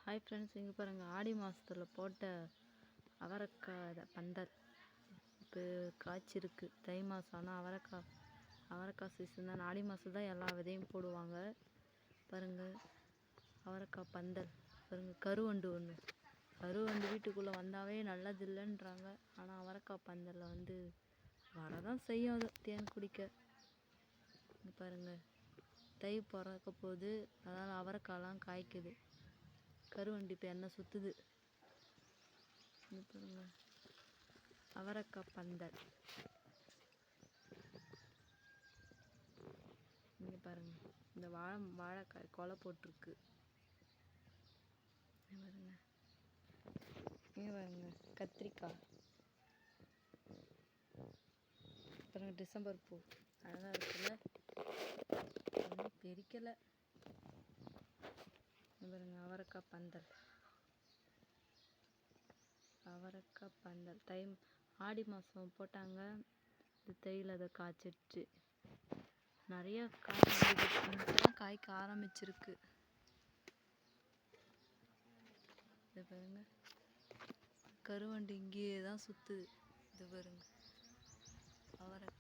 Hi friends, இங்கே பாருங்கள், ஆடி மாதத்தில் போட்ட அவரைக்காய் பந்தல் இப்போ காய்ச்சிருக்கு. தை மாதம் ஆனால் அவரைக்காய் சீசன் தான். ஆடி மாதம் தான் எல்லா விதையும் போடுவாங்க. பாருங்கள், அவரைக்காய் பந்தல் பாருங்கள். கருவண்டு வீட்டுக்குள்ளே வந்தாவே நல்லது இல்லைன்றாங்க. ஆனால் அவரைக்காய் பந்தலில் வரதான் செய்யும், அது தேன் குடிக்க. இங்கே பாருங்கள், தை பிறக்க போகுது, அதனால் அவரைக்காய்லாம் காய்க்குது. கருவண்டி இப்போ என்ன சுற்றுது. இங்கே பாருங்க, அவரைக்காய் பந்தல். இங்கே பாருங்க, இந்த வாழைக்காய் கொலை போட்டிருக்கு. இங்கே பாருங்க, கத்திரிக்காய் பாருங்க. டிசம்பர் பூ அழகாக இருக்குல்ல, ஒன்றும் பெரிக்கலை. பாருங்க, அவரைக்காய் பந்தல் ஆடி மாதம் போட்டாங்க. இந்த தையில் அதை காய்ச்சிடுச்சு. நிறைய காய்க்க ஆரம்பிச்சிருக்கு. இது பாருங்க, கருவண்டு இங்கேயே தான் சுற்றுது. இது பாருங்க, அவரைக்காய்.